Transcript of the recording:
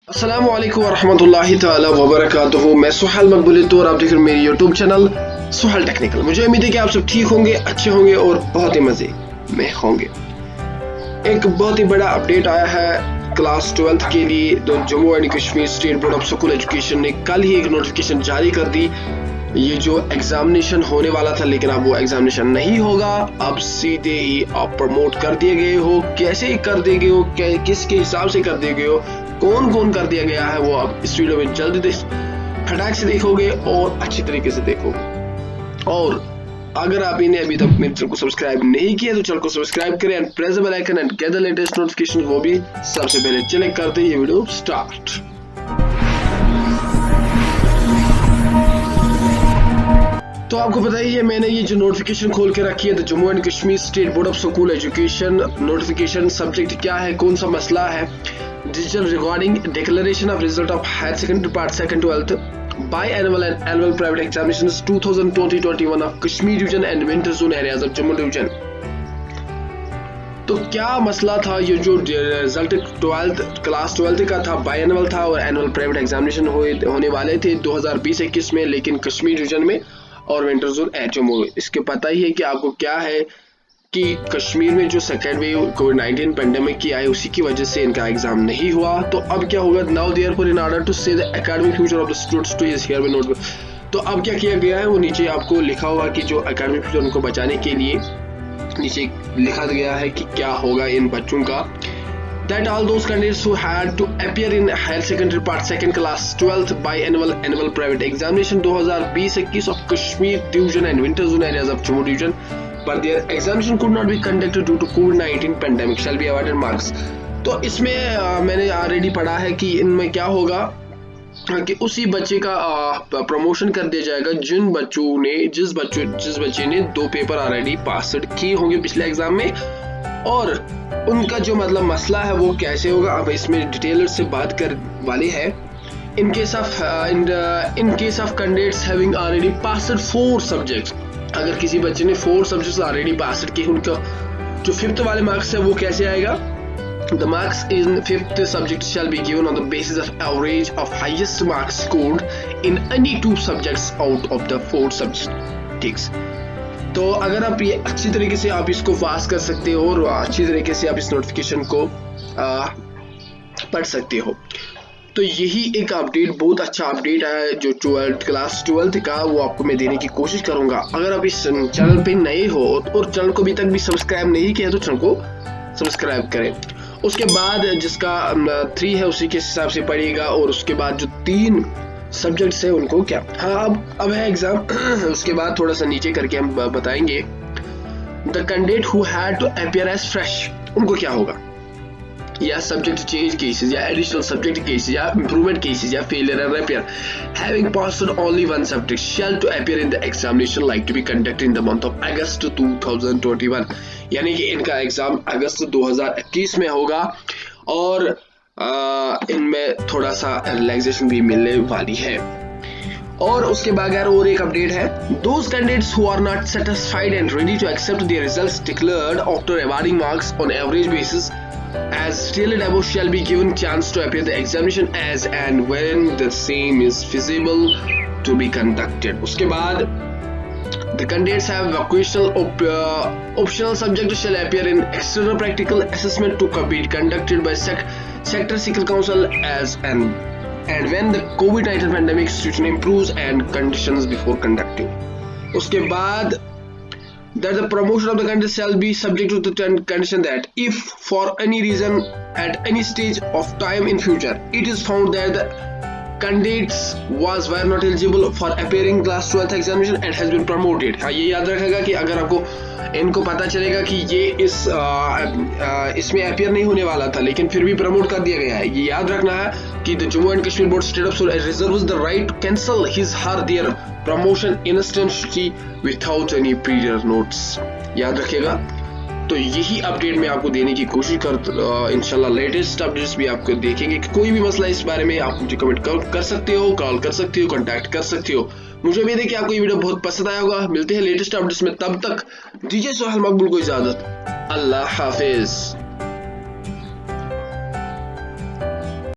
अस्सलामु अलैकुम वरहमतुल्लाहि ताला वबरकातुहू। मैं सुहेल मकबूल तो और आप देख रहे हो मेरी यूट्यूब चैनल सुहेल टेक्निकल। मुझे उम्मीद है कि आप सब ठीक होंगे, अच्छे होंगे और बहुत ही मजे में होंगे। एक बहुत ही बड़ा अपडेट आया है क्लास 12th के लिए। तो Jammu and Kashmir state board of school education ने कल ही एक नोटिफिकेशन जारी कर दी। ये जो एग्जामिनेशन होने वाला था, लेकिन अब वो एग्जामिनेशन नहीं होगा, अब सीधे ही आप प्रमोट कर दिए गए हो। कैसे कर दिए गए हो, किसके हिसाब से कर दिए गए हो, कौन कौन कर दिया गया है, वो आप इस वीडियो में जल्दी फटाक से देखोगे और अच्छी तरीके से देखोगे। और अगर आप इन्हें अभी तक मेरे चैनल को सब्सक्राइब नहीं किया तो चैनल को सब्सक्राइब करें and press the bell icon and get the latest notification, वो भी सबसे पहले। चले करते हैं ये वीडियो स्टार्ट। तो आपको पता ही है, मैंने ये जो नोटिफिकेशन खोल के रखी है, तो Jammu and Kashmir state board of school education notification. Subject क्या है, कौन सा मसला है? Digital recording declaration of result of higher secondary part second 12th biannual and annual private examinations 2020-21 of Kashmir region and winter zone areas of Jammu division। तो क्या मसला था? ये जो रिजल्ट 12th क्लास 12th का था, बायएनुअल था और एनुअल प्राइवेट एग्जामिनेशन होने वाले थे 2020-21 में, लेकिन कश्मीर रीजन में और विंटर जोन जम्मू। इसके पता ही है कि आपको क्या है कि कश्मीर में जो सेकेंड वेव कोविड-19 पेंडेमिक की आई, उसी की वजह से इनका एग्जाम नहीं हुआ। तो अब क्या होगा? Now therefore in order to save the academic future of the students to is hereby note. तो अब क्या किया गया है, वो नीचे आपको लिखा हुआ कि जो एकेडमिक फ्यूचर उनको बचाने के लिए नीचे लिखा गया है कि क्या होगा इन बच्चों का। That all those candidates who had to appear in higher secondary part second class 12th biannual private examination 2020-21 of Kashmir division and winter zone areas of Jammu division, but their examination could not be conducted due to COVID-19 pandemic shall be awarded marks। तो इसमें मैंने already पढ़ा है कि इनमें क्या होगा कि उसी बच्चे का प्रमोशन कर दिया जाएगा जिस बच्चे ने 2 पेपर ऑलरेडी पास किए होंगे पिछले एग्जाम में, और उनका जो मतलब मसला है वो कैसे होगा, अब इसमें डिटेलर से बात कर वाले हैं। In case of candidates having already passed 4 subjects, अगर किसी बच्चे ने 4 सब्जेक्ट्स ऑलरेडी पास्ड किए, उनका जो 5th वाले मार्क्स है वो कैसे आएगा? The marks in 5th subject shall be given on the basis of average of highest marks scored in any 2 subjects out of the 4 subjects। ठीक, तो अगर आप ये अच्छी तरीके से आप इसको पास कर सकते हो और अच्छी तरीके से आप इस नोटिफिकेशन को पढ़ सकते हो, तो यही एक अपडेट, बहुत अच्छा अपडेट है जो क्लास 12th का, वो आपको मैं देने की कोशिश करूंगा। अगर आप इस चैनल पे नए हो और चैनल को अभी तक भी सब्सक्राइब नहीं किया तो चैनल को सब्सक्राइब करें। उसके बाद जिसका 3 है उसी के हिसाब से पढ़िएगा, और उसके बाद जो 3 सब्जेक्ट्स है उनको क्या, हाँ अब है एग्जाम। उसके बाद थोड़ा सा नीचे करके हम बताएंगे the candidate who had to appear as fresh, उनको क्या होगा, या सब्जेक्ट चेंज केसेस या एडिशनल सब्जेक्ट केसेस या इंप्रूवमेंट केसेस या failure and repair having passed only 1 subject shall to appear in the examination like to be conducted in the month of August 2021। यानी कि इनका एग्जाम अगस्त 2021 में होगा, और इनमें थोड़ा सा रिलैक्सेशन भी मिलने वाली है। और उसके बगैर और एक अपडेट है, those candidates who are not satisfied and ready to accept their results declared after awarding marks on average basis as stated above shall be given chance to appear the examination as and when the same is feasible to be conducted। उसके बाद the candidates have optional subjects shall appear in external practical assessment to be conducted by sector secret council as and when the COVID-19 pandemic situation improves and conditions before conducting। उसके बाद that the promotion of the candidate shall be subject to the condition that if for any reason at any stage of time in future it is found that the candidates were not eligible for appearing class 12th examination and has been promoted। हाँ, ये याद रखेगा कि अगर आपको इनको पता चलेगा कि ये इसमें अपीयर नहीं होने वाला था लेकिन फिर भी प्रमोट कर दिया गया है, ये याद रखना है कि the Jammu and Kashmir board state of reserves the right to cancel his her their promotion instantly without any period notes. याद रखिएगा। तो यही अपडेट मैं आपको देने की कोशिश इंशाल्लाह लेटेस्ट अपडेट्स भी आपको देखेंगे। कोई भी मसला इस बारे में आप मुझे कमेंट कर सकते हो, कॉल कर सकते हो, कांटेक्ट कर सकते हो। मुझे उम्मीद है कि आपको ये वीडियो बहुत पसंद आया होगा। मिलते हैं लेटेस्ट अपडेट्स में, तब तक दीजिए सुहेल मकबूल को इजाजत। अल्लाह हाफिज।